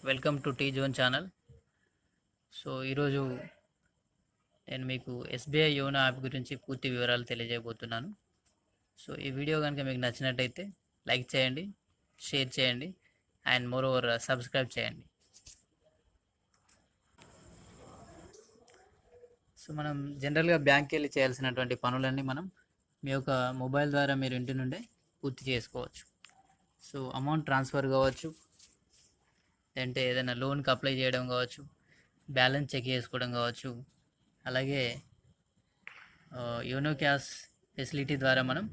Welcome to tea zone channel. So ఈరోజు నేను మీకు ఎస్బీఐ యోనో యాప్ గురించి పూర్తి వివరాలు తెలియజేయబోతున్నాను. సో ఈ వీడియో కనుక మీకు నచ్చినట్టయితే లైక్ చేయండి, షేర్ చేయండి అండ్ మోర్ ఓవర్ సబ్స్క్రైబ్ చేయండి. సో మనం జనరల్గా బ్యాంక్కి వెళ్ళి చేయాల్సినటువంటి పనులన్నీ మనం మీ యొక్క మొబైల్ ద్వారా మీరు ఇంటి నుండే పూర్తి చేసుకోవచ్చు. సో అమౌంట్ ట్రాన్స్ఫర్ కావచ్చు, అంటే ఏదైనా లోన్కి అప్లై చేయడం కావచ్చు, బ్యాలెన్స్ చెక్ చేసుకోవడం కావచ్చు, అలాగే యోనో క్యాష్ ఫెసిలిటీ ద్వారా మనం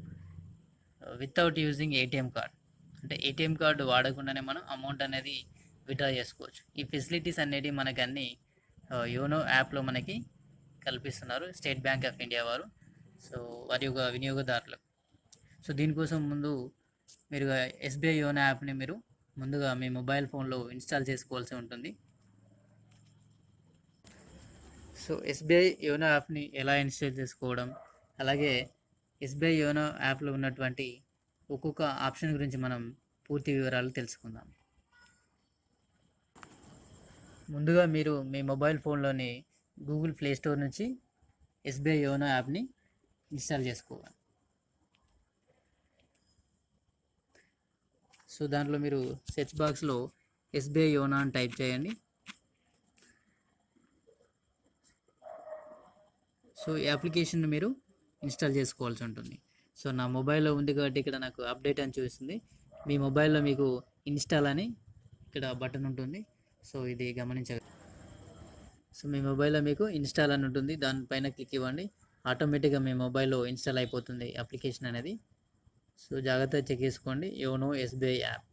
వితౌట్ యూజింగ్ ఏటీఎం కార్డ్, అంటే ఏటీఎం కార్డు వాడకుండానే మనం అమౌంట్ అనేది విత్డ్రా చేసుకోవచ్చు. ఈ ఫెసిలిటీస్ అనేవి మనకి అన్ని యోనో యాప్లో మనకి కల్పిస్తున్నారు స్టేట్ బ్యాంక్ ఆఫ్ ఇండియా వారు, సో వారి యొక్క వినియోగదారులకు. సో దీనికోసం ముందు మీరు ఎస్బీఐ యోనో యాప్ని మీరు ముందుగా మీ మొబైల్ ఫోన్లో ఇన్స్టాల్ చేసుకోవాల్సి ఉంటుంది. సో ఎస్బీఐ యోనో యాప్ని ఎలా ఇన్స్టాల్ చేసుకోవడం, అలాగే ఎస్బీఐ యోనో యాప్లో ఉన్నటువంటి ఒక్కొక్క ఆప్షన్ గురించి మనం పూర్తి వివరాలు తెలుసుకుందాం. ముందుగా మీరు మీ మొబైల్ ఫోన్లోని గూగుల్ ప్లే స్టోర్ నుంచి ఎస్బీఐ యోనో యాప్ని ఇన్స్టాల్ చేసుకోవాలి. సో దాంట్లో మీరు సెర్చ్ బాక్స్లో ఎస్బీఐ యోనో అని టైప్ చేయండి. సో ఈ అప్లికేషన్ మీరు ఇన్స్టాల్ చేసుకోవాల్సి ఉంటుంది. సో నా మొబైల్లో ఉంది కాబట్టి ఇక్కడ నాకు అప్డేట్ అని చూపిస్తుంది. మీ మొబైల్లో మీకు ఇన్స్టాల్ అని ఇక్కడ బటన్ ఉంటుంది, సో ఇది గమనించగలరు. సో మీ మొబైల్లో మీకు ఇన్స్టాల్ అని ఉంటుంది, దానిపైన క్లిక్ ఇవ్వండి. ఆటోమేటిక్గా మీ మొబైల్లో ఇన్స్టాల్ అయిపోతుంది అప్లికేషన్ అనేది. సో జాగ్రత్తగా చెక్ చేసుకోండి, యోనో ఎస్బీఐ యాప్.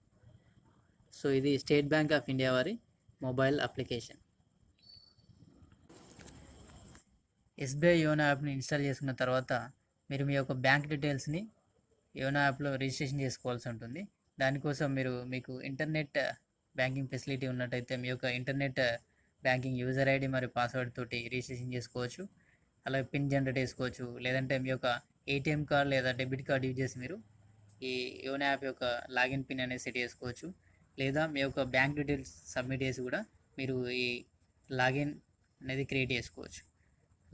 సో ఇది స్టేట్ బ్యాంక్ ఆఫ్ ఇండియా వారి మొబైల్ అప్లికేషన్. ఎస్బీఐ యోనో యాప్ని ఇన్స్టాల్ చేసుకున్న తర్వాత మీరు మీ యొక్క బ్యాంక్ డీటెయిల్స్ని యోనో యాప్లో రిజిస్ట్రేషన్ చేసుకోవాల్సి ఉంటుంది. దానికోసం మీకు ఇంటర్నెట్ బ్యాంకింగ్ ఫెసిలిటీ ఉన్నట్టయితే మీ యొక్క ఇంటర్నెట్ బ్యాంకింగ్ యూజర్ ఐడి మరియు పాస్వర్డ్ తోటి రిజిస్ట్రేషన్ చేసుకోవచ్చు. అలాగే పిన్ జనరేట్ చేసుకోవచ్చు, లేదంటే మీ యొక్క ఏటీఎం కార్డ్ లేదా డెబిట్ కార్డ్ యూజ్ చేసి మీరు ఈ యోనో యాప్ యొక్క లాగిన్ పిన్ అనేది సెట్ చేసుకోవచ్చు. లేదా మీ యొక్క బ్యాంక్ డీటెయిల్స్ సబ్మిట్ చేసి కూడా మీరు ఈ లాగిన్ అనేది క్రియేట్ చేసుకోవచ్చు.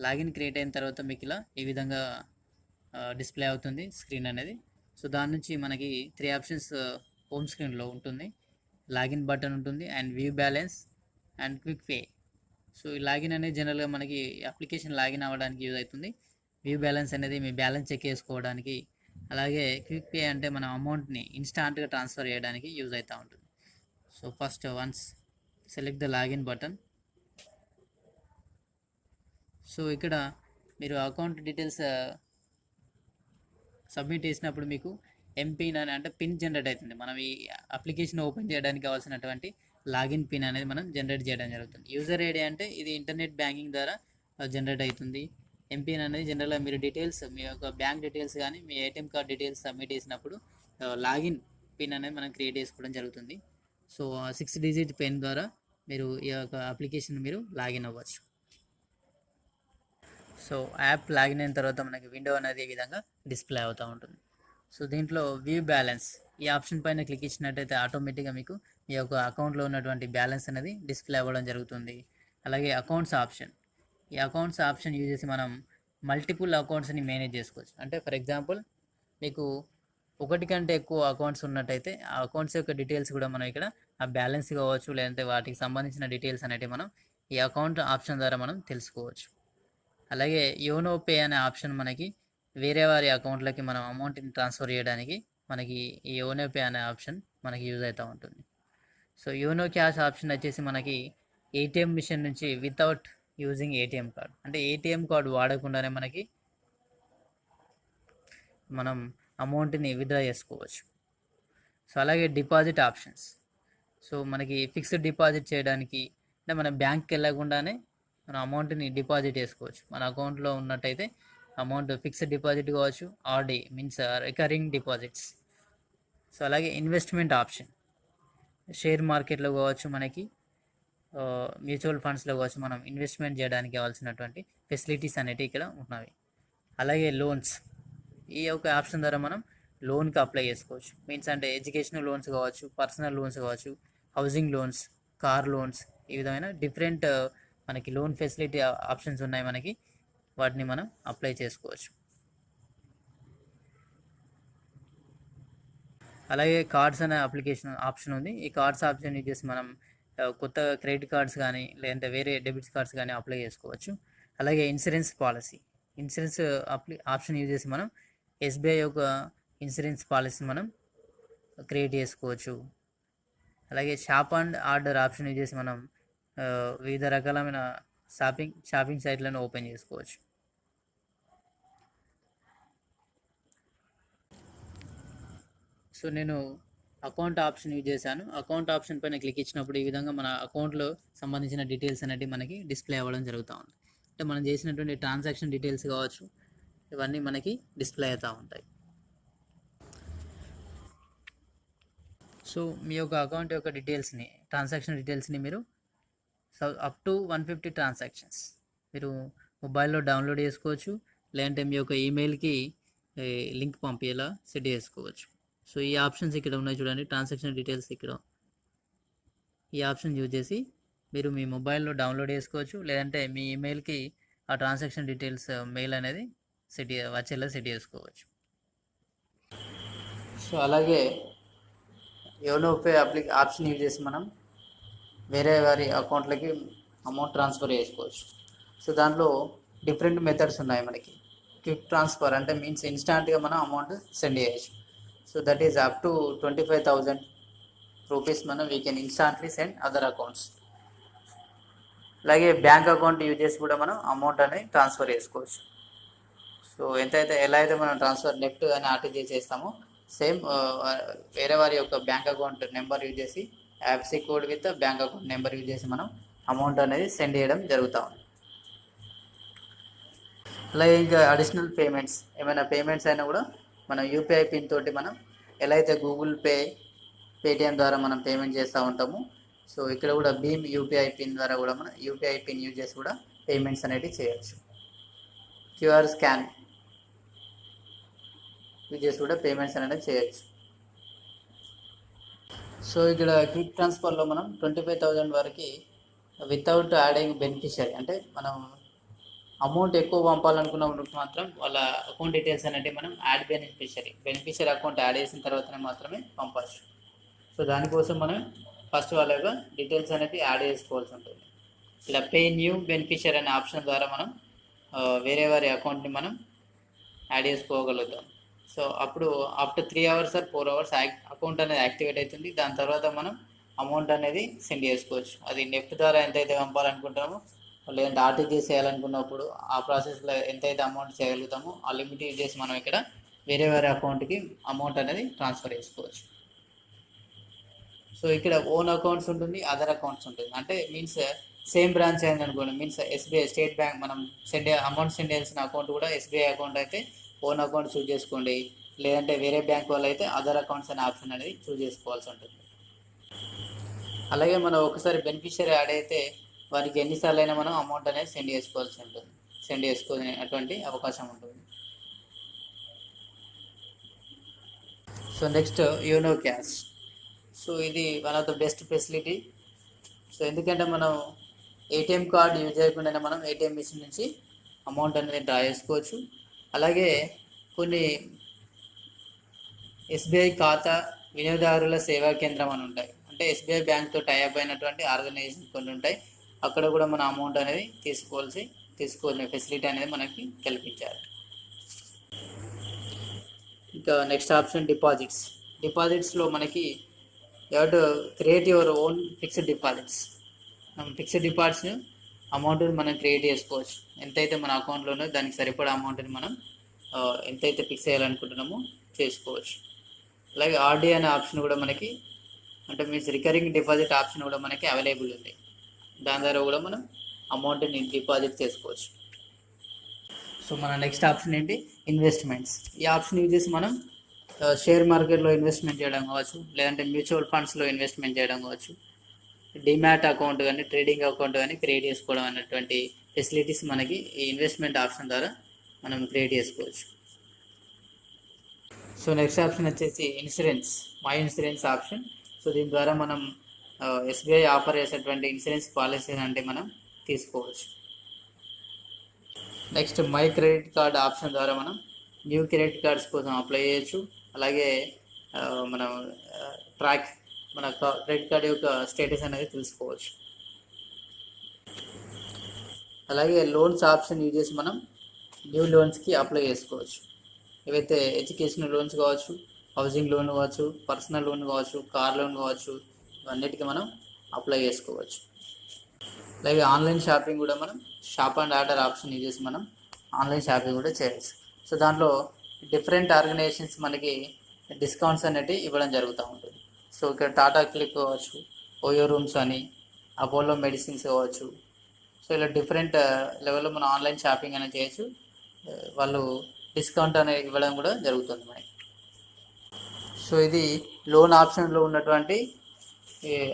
లాగిన్ క్రియేట్ అయిన తర్వాత మీకు ఇలా ఈ విధంగా డిస్ప్లే అవుతుంది స్క్రీన్ అనేది. సో దాని నుంచి మనకి 3 ఆప్షన్స్ హోమ్ స్క్రీన్లో ఉంటుంది. లాగిన్ బటన్ ఉంటుంది and view balance and quick pay. So ఈ లాగిన్ అనేది జనరల్గా మనకి అప్లికేషన్ లాగిన్ అవ్వడానికి యూజ్ అవుతుంది. వ్యూ బ్యాలెన్స్ అనేది మీ బ్యాలెన్స్ చెక్ చేసుకోవడానికి, అలాగే క్విక్ పే అంటే మనం అమౌంట్ని ఇన్స్టాంట్గా ట్రాన్స్ఫర్ చేయడానికి యూజ్ అవుతూ ఉంటుంది. So first ones select the login button. So ఇక్కడ మీరు అకౌంట్ డీటెయిల్స్ సబ్మిట్ చేసినప్పుడు మీకు ఎంపిన్ అని అంటే పిన్ జనరేట్ అవుతుంది. మనం ఈ అప్లికేషన్ ఓపెన్ చేయడానికి కావాల్సినటువంటి లాగిన్ పిన్ అనేది మనం జనరేట్ చేయడం జరుగుతుంది. యూజర్ ఐడి అంటే ఇది ఇంటర్నెట్ బ్యాంకింగ్ ద్వారా జనరేట్ అవుతుంది. ఎంపిన్ అనేది జనరల్గా మీరు డీటెయిల్స్ మీ యొక్క బ్యాంక్ డీటెయిల్స్ కానీ మీ ఏటీఎం కార్డ్ డీటెయిల్స్ సబ్మిట్ చేసినప్పుడు లాగిన్ పిన్ అనేది మనం క్రియేట్ చేసుకోవడం జరుగుతుంది. సో 6 డిజిట్ పిన్ ద్వారా మీరు ఈ యొక్క అప్లికేషన్ మీరు లాగిన్ అవ్వచ్చు. సో యాప్ లాగిన్ అయిన తర్వాత మనకి విండో అనేది ఈ విధంగా డిస్ప్లే అవుతూ ఉంటుంది. సో దీంట్లో వ్యూ బ్యాలెన్స్ ఈ ఆప్షన్ పైన క్లిక్ ఇచ్చినట్టయితే ఆటోమేటిక్గా మీకు మీ యొక్క అకౌంట్లో ఉన్నటువంటి బ్యాలెన్స్ అనేది డిస్ప్లే అవ్వడం జరుగుతుంది. అలాగే అకౌంట్స్ ఆప్షన్, ఈ అకౌంట్స్ ఆప్షన్ యూజ్ చేసి మనం మల్టిపుల్ అకౌంట్స్ని మేనేజ్ చేసుకోవచ్చు. అంటే ఫర్ ఎగ్జాంపుల్ మీకు ఒకటి కంటే ఎక్కువ అకౌంట్స్ ఉన్నట్టయితే ఆ అకౌంట్స్ యొక్క డీటెయిల్స్ కూడా మనం ఇక్కడ ఆ బ్యాలెన్స్ కావచ్చు, లేదంటే వాటికి సంబంధించిన డీటెయిల్స్ అనేవి మనం ఈ అకౌంట్ ఆప్షన్ ద్వారా మనం తెలుసుకోవచ్చు. అలాగే యోనో పే అనే ఆప్షన్ మనకి వేరే వారి అకౌంట్లకి మనం అమౌంట్ని ట్రాన్స్ఫర్ చేయడానికి మనకి ఈ యోనో పే అనే ఆప్షన్ మనకి యూజ్ అవుతూ ఉంటుంది. సో యోనో క్యాష్ ఆప్షన్ వచ్చేసి మనకి ఏటీఎం మిషన్ నుంచి వితౌట్ యూజింగ్ ఏటీఎం కార్డ్, అంటే ఏటీఎం కార్డ్ వాడకుండానే మనం అమౌంట్ని విత్డ్రా చేసుకోవచ్చు. సో అలాగే డిపాజిట్ ఆప్షన్స్, సో మనకి ఫిక్స్డ్ డిపాజిట్ చేయడానికి అంటే మన బ్యాంక్కి వెళ్ళకుండానే మన అమౌంట్ని డిపాజిట్ చేసుకోవచ్చు. మన అకౌంట్లో ఉన్నట్టయితే అమౌంట్ ఫిక్స్డ్ డిపాజిట్ కావచ్చు, RD means recurring deposits. So అలాగే ఇన్వెస్ట్మెంట్ ఆప్షన్, షేర్ మార్కెట్లో కావచ్చు, మనకి మ్యూచువల్ ఫండ్స్లో కావచ్చు, మనం ఇన్వెస్ట్మెంట్ చేయడానికి కావాల్సినటువంటి ఫెసిలిటీస్ అనేవి ఇక్కడ ఉన్నవి. అలాగే లోన్స్, ఈ యొక్క ఆప్షన్ ద్వారా మనం లోన్కి అప్లై చేసుకోవచ్చు. మీన్స్ అంటే ఎడ్యుకేషనల్ లోన్స్ కావచ్చు, పర్సనల్ లోన్స్ కావచ్చు, హౌసింగ్ లోన్స్, కార్ లోన్స్, ఈ విధమైన డిఫరెంట్ మనకి లోన్ ఫెసిలిటీ ఆప్షన్స్ ఉన్నాయి మనకి. వాటిని మనం అప్లై చేసుకోవచ్చు. అలాగే కార్డ్స్ అనే అప్లికేషన్ ఆప్షన్ ఉంది. ఈ కార్డ్స్ ఆప్షన్ యూజ్ చేసి మనం కొత్త క్రెడిట్ కార్డ్స్ కానీ లేదంటే వేరే డెబిట్ కార్డ్స్ కానీ అప్లై చేసుకోవచ్చు. అలాగే insurance policy, insurance option use చేసి మనం ఎస్బీఐ యొక్క ఇన్సూరెన్స్ పాలసీ మనం క్రియేట్ చేసుకోవచ్చు. అలాగే shop and order option use చేసి మనం వివిధ రకాలైన షాపింగ్ సైట్లను ఓపెన్ చేసుకోవచ్చు. సో నేను అకౌంట్ ఆప్షన్ యూజ్ చేశాను. అకౌంట్ ఆప్షన్ పైన క్లిక్ ఇచ్చినప్పుడు ఈ విధంగా మన అకౌంట్లో సంబంధించిన డీటెయిల్స్ అనేవి మనకి డిస్ప్లే అవ్వడం జరుగుతూ ఉంది. అంటే మనం చేసినటువంటి ట్రాన్సాక్షన్ డీటెయిల్స్ కావచ్చు, ఇవన్నీ మనకి డిస్ప్లే అవుతూ ఉంటాయి. సో మీ యొక్క అకౌంట్ యొక్క డీటెయిల్స్ని, ట్రాన్సాక్షన్ డీటెయిల్స్ని మీరు అప్ టు 150 ట్రాన్సాక్షన్స్ మీరు మొబైల్లో డౌన్లోడ్ చేసుకోవచ్చు. లేదంటే మీ యొక్క ఈమెయిల్కి లింక్ పంపేలా సెట్ చేసుకోవచ్చు. సో ఈ ఆప్షన్స్ ఇక్కడ ఉన్నాయి చూడండి, ట్రాన్సాక్షన్ డీటెయిల్స్. ఇక్కడ ఈ ఆప్షన్ యూజ్ చేసి మీరు మీ మొబైల్లో డౌన్లోడ్ చేసుకోవచ్చు. లేదంటే మీ ఈమెయిల్కి ఆ ట్రాన్సాక్షన్ డీటెయిల్స్ మెయిల్ అనేది వచ్చేలా సెట్ చేసుకోవచ్చు. సో అలాగే యోనో పే ఆప్షన్ యూజ్ చేసి మనం వేరే వారి అకౌంట్లకి అమౌంట్ ట్రాన్స్ఫర్ చేసుకోవచ్చు. సో దాంట్లో డిఫరెంట్ మెథడ్స్ ఉన్నాయి మనకి. క్విక్ ట్రాన్స్ఫర్ అంటే మీన్స్ ఇన్స్టాంట్గా మనం అమౌంట్ సెండ్ చేయొచ్చు. So that is up to 25,000 rupees మనం we can instantly send other accounts. అలాగే బ్యాంక్ అకౌంట్ యూజ్ చేసి కూడా మనం అమౌంట్ అనేది ట్రాన్స్ఫర్ చేసుకోవచ్చు. సో ఎలా అయితే మనం ట్రాన్స్ఫర్ నెఫ్ట్ అని ఆర్టీజీ చేస్తామో సేమ్ వేరే వారి యొక్క బ్యాంక్ అకౌంట్ నెంబర్ యూజ్ చేసి IFSC code with bank account number use చేసి మనం అమౌంట్ అనేది సెండ్ చేయడం జరుగుతూ ఉంది. అలాగే ఇంకా అడిషనల్ పేమెంట్స్, ఏమైనా పేమెంట్స్ అయినా కూడా మనం యూపీఐ పిన్ తోటి మనం ఎలా అయితే గూగుల్ పే, పేటిఎం ద్వారా మనం పేమెంట్ చేస్తూ ఉంటాము. సో ఇక్కడ కూడా భీమ్ యూపీఐ పిన్ ద్వారా కూడా మనం యూపీఐ పిన్ యూజ్ చేసి కూడా పేమెంట్స్ అనేవి చేయొచ్చు. క్యూఆర్ స్కాన్ యూజ్ చేసి కూడా పేమెంట్స్ అనేది చేయొచ్చు. సో ఇక్కడ క్విక్ ట్రాన్స్ఫర్లో మనం 25,000 వరకు వితౌట్ యాడింగ్ బెనిఫిషియరీ, అంటే మనం అమౌంట్ ఎక్కువ పంపాలనుకున్నప్పుడు మాత్రం వాళ్ళ అకౌంట్ డీటెయిల్స్ అనేవి మనం యాడ్ బెనిఫిషియరీ అకౌంట్ యాడ్ చేసిన తర్వాతనే మాత్రమే పంపచ్చు. సో దానికోసం మనం ఫస్ట్ వాళ్ళ యొక్క డీటెయిల్స్ అనేది యాడ్ చేసుకోవాల్సి ఉంటుంది. ఇలా పే న్యూ బెనిఫిషియరీ అనే ఆప్షన్ ద్వారా మనం వేరే వారి అకౌంట్ని మనం యాడ్ చేసుకోగలుగుతాం. సో అప్పుడు after 3 hours or 4 hours account అనేది యాక్టివేట్ అవుతుంది. దాని తర్వాత మనం అమౌంట్ అనేది సెండ్ చేసుకోవచ్చు. అది నెఫ్ట్ ద్వారా ఎంతైతే పంపాలనుకుంటామో లేదంటే ఆర్టీజీఎస్ చేయాలనుకున్నప్పుడు ఆ ప్రాసెస్లో ఎంతైతే అమౌంట్ చేయగలుగుతామో ఆ లిమిట్ యూజ్ చేసి మనం ఇక్కడ వేరే అకౌంట్కి అమౌంట్ అనేది ట్రాన్స్ఫర్ చేసుకోవచ్చు. సో ఇక్కడ ఓన్ అకౌంట్స్ ఉంటుంది, అదర్ అకౌంట్స్ ఉంటుంది. అంటే మీన్స్ సేమ్ బ్రాంచ్ అయింది అనుకోండి, మీన్స్ ఎస్బీఐ స్టేట్ బ్యాంక్ మనం అమౌంట్ సెండ్ చేయాల్సిన అకౌంట్ కూడా ఎస్బీఐ అకౌంట్ అయితే ఓన్ అకౌంట్ చూజ్ చేసుకోండి. లేదంటే వేరే బ్యాంక్ వాళ్ళు అయితే అదర్ అకౌంట్స్ అనే ఆప్షన్ అనేది చూజ్ చేసుకోవాల్సి ఉంటుంది. అలాగే మనం ఒకసారి బెనిఫిషియరీ యాడ్ అయితే వారికి ఎన్నిసార్లు అయినా మనం అమౌంట్ అనేది సెండ్ చేసుకునేటువంటి అవకాశం ఉంటుంది. So next YONO cash. So ఇది one of the best facility. So ఎందుకంటే మనం ఏటీఎం కార్డ్ యూజ్ చేయకుండానే మనం ఏటీఎం మిషన్ నుంచి అమౌంట్ అనేది డ్రా చేసుకోవచ్చు. అలాగే కొన్ని ఎస్బీఐ ఖాతా వినియోగదారుల సేవా కేంద్రం అని ఉంటాయి. అంటే ఎస్బీఐ బ్యాంక్తో టైఅప్ అయినటువంటి ఆర్గనైజేషన్ కొన్ని ఉంటాయి. అక్కడ కూడా మన అమౌంట్ అనేది తీసుకోవాల్సిన ఫెసిలిటీ అనేది మనకి కల్పించారు. ఇంకా నెక్స్ట్ ఆప్షన్ డిపాజిట్స్లో మనకి create your own fixed deposits. మనం ఫిక్స్డ్ డిపాజిట్స్ అమౌంట్ని మనం క్రియేట్ చేసుకోవచ్చు. ఎంతైతే మన అకౌంట్లో ఉన్నదో దానికి సరిపడా అమౌంట్ని మనం ఎంతైతే ఫిక్స్ చేయాలనుకుంటున్నామో చేసుకోవచ్చు. అలాగే ఆర్డీ అనే ఆప్షన్ కూడా మనకి, అంటే మీన్స్ రికరింగ్ డిపాజిట్ ఆప్షన్ కూడా మనకి అవైలబుల్ ఉంది. దాని ద్వారా కూడా మనం అమౌంట్ని డిపాజిట్ చేసుకోవచ్చు. సో మన నెక్స్ట్ ఆప్షన్ ఏంటి, ఇన్వెస్ట్మెంట్స్. ఈ ఆప్షన్ యూజ్ చేసి మనం షేర్ మార్కెట్లో ఇన్వెస్ట్మెంట్ చేయడం కావచ్చు, లేదంటే మ్యూచువల్ ఫండ్స్లో ఇన్వెస్ట్మెంట్ చేయడం కావచ్చు, డిమాట్ అకౌంట్ కానీ ట్రేడింగ్ అకౌంట్ కానీ క్రియేట్ చేసుకోవడం అనేటువంటి ఫెసిలిటీస్ మనకి ఈ ఇన్వెస్ట్మెంట్ ఆప్షన్ ద్వారా మనం క్రియేట్ చేసుకోవచ్చు. సో నెక్స్ట్ ఆప్షన్ వచ్చేసి మై ఇన్సూరెన్స్ ఆప్షన్. సో దీని ద్వారా మనం ఎస్బీఐ ఆఫర్ చేసేటువంటి ఇన్సూరెన్స్ పాలసీ అంటే మనం తీసుకోవచ్చు. Next my credit card option ద్వారా మనం న్యూ క్రెడిట్ కార్డ్స్ కోసం అప్లై చేయొచ్చు. అలాగే మనం ట్రాక్ మన క్రెడిట్ కార్డ్ యొక్క స్టేటస్ అనేది తెలుసుకోవచ్చు. అలాగే లోన్స్ ఆప్షన్ యూజ్ చేసి మనం న్యూ లోన్స్కి అప్లై చేసుకోవచ్చు. ఏవైతే ఎడ్యుకేషనల్ లోన్స్ కావచ్చు, హౌసింగ్ లోన్ కావచ్చు, పర్సనల్ లోన్ కావచ్చు, కార్ లోన్ కావచ్చు, ఇవన్నిటికీ మనం అప్లై చేసుకోవచ్చు. అలాగే ఆన్లైన్ షాపింగ్ కూడా మనం shop and order option use చేసి మనం ఆన్లైన్ షాపింగ్ కూడా చేయవచ్చు. సో దాంట్లో డిఫరెంట్ ఆర్గనైజేషన్స్ మనకి డిస్కౌంట్స్ అనేవి ఇవ్వడం జరుగుతూ ఉంటుంది. సో ఇక్కడ టాటా క్లిక్ కావచ్చు, ఓయో రూమ్స్ అని, అపోలో మెడిసిన్స్ కావచ్చు. సో ఇలా డిఫరెంట్ లెవెల్లో మనం ఆన్లైన్ షాపింగ్ అనేది చేయొచ్చు. వాళ్ళు డిస్కౌంట్ అనేది ఇవ్వడం కూడా జరుగుతుంది మనకి. సో ఇది లోన్ ఆప్షన్లో ఉన్నటువంటి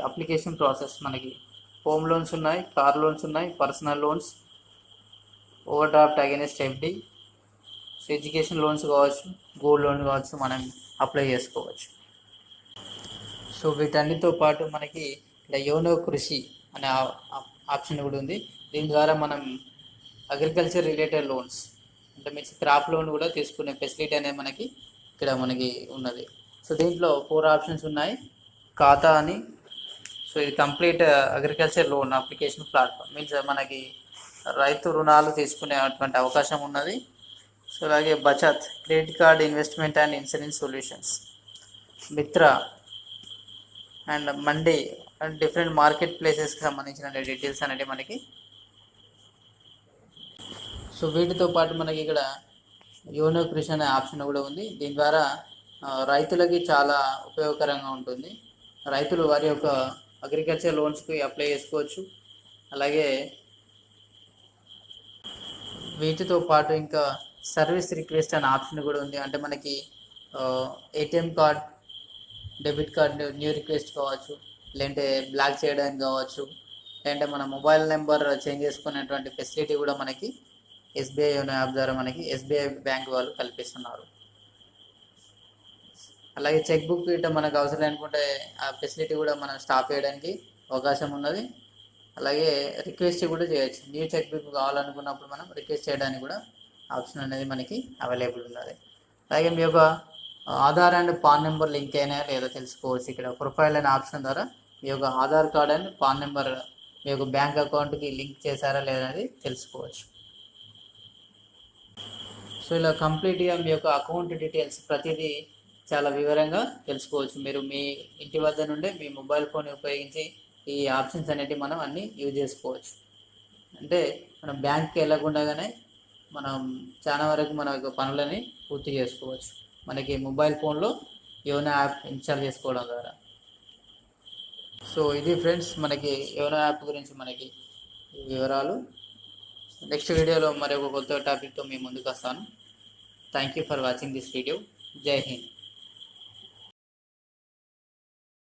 అప్లికేషన్ ప్రాసెస్. మనకి హోమ్ లోన్స్ ఉన్నాయి, కార్ లోన్స్ ఉన్నాయి, personal loans, over draft against FD, so education loans కావచ్చు, గోల్డ్ లోన్ కావచ్చు, మనం అప్లై చేసుకోవచ్చు. సో వీటన్నిటితో పాటు మనకి ఇలా యోనో కృషి అనే ఆప్షన్ కూడా ఉంది. దీని ద్వారా మనం అగ్రికల్చర్ రిలేటెడ్ లోన్స్ అంటే మీన్స్ క్రాప్ లోన్ కూడా తీసుకునే ఫెసిలిటీ అనేది మనకి ఇక్కడ మనకి ఉన్నది. సో దీంట్లో 4 ఆప్షన్స్ ఉన్నాయి. ఖాతా అని, సో ఇది complete agriculture loan application platform. Means మనకి రైతు రుణాలు తీసుకునేటువంటి అవకాశం ఉన్నది. సో అలాగే బచత్, credit card, investment and insurance solutions, Mitra and Mandi and different market ప్లేసెస్కి సంబంధించిన డీటెయిల్స్ అనేవి మనకి. సో వీటితో పాటు మనకి ఇక్కడ యోనో కృషి అనే ఆప్షన్ కూడా ఉంది. దీని ద్వారా రైతులకి చాలా ఉపయోగకరంగా ఉంటుంది. రైతులు వారి యొక్క అగ్రికల్చర్ లోన్స్కి అప్లై చేసుకోవచ్చు. అలాగే వీటితో పాటు ఇంకా సర్వీస్ రిక్వెస్ట్ అనే ఆప్షన్ కూడా ఉంది. అంటే మనకి ATM card, debit card new request కావచ్చు, లేదంటే బ్లాక్ చేయడానికి కావచ్చు, లేదంటే మన మొబైల్ నెంబర్ చేంజ్ చేసుకునేటువంటి ఫెసిలిటీ కూడా మనకి ఎస్బీఐ యోనో యాప్ ద్వారా మనకి ఎస్బీఐ బ్యాంక్ వాళ్ళు కల్పిస్తున్నారు. అలాగే చెక్ బుక్ ఇట్లా మనకు అవసరం అనుకుంటే ఆ ఫెసిలిటీ కూడా మనం స్టాప్ చేయడానికి అవకాశం ఉన్నది. అలాగే రిక్వెస్ట్ కూడా చేయొచ్చు. న్యూ చెక్ బుక్ కావాలనుకున్నప్పుడు మనం రిక్వెస్ట్ చేయడానికి కూడా ఆప్షన్ అనేది మనకి అవైలబుల్ ఉన్నది. అలాగే మీ యొక్క Aadhaar and PAN number link అయినా లేదా తెలుసుకోవచ్చు. ఇక్కడ ప్రొఫైల్ అనే ఆప్షన్ ద్వారా మీ యొక్క Aadhaar card and PAN number మీ యొక్క బ్యాంక్ అకౌంట్కి లింక్ చేశారా లేదా అనేది తెలుసుకోవచ్చు. సో ఇలా కంప్లీట్గా మీ యొక్క అకౌంట్ డీటెయిల్స్ ప్రతిదీ చాలా వివరంగా తెలుసుకోవచ్చు. మీరు మీ ఇంటి వద్ద నుండే మీ మొబైల్ ఫోన్ ఉపయోగించి ఈ ఆప్షన్స్ అనేటివి మనం అన్నీ యూజ్ చేసుకోవచ్చు. అంటే మనం బ్యాంక్కి వెళ్ళకుండానే మనం చాలా వరకు మన యొక్క పనులని పూర్తి చేసుకోవచ్చు మనకి మొబైల్ ఫోన్లో యోనో యాప్ ఇన్స్టాల్ చేసుకోవడం ద్వారా. సో ఇది ఫ్రెండ్స్ మనకి యోనో యాప్ గురించి మనకి వివరాలు. నెక్స్ట్ వీడియోలో మరి ఒక కొత్త టాపిక్తో మీ ముందుకు వస్తాను. Thank you for watching this video. జై హింద్.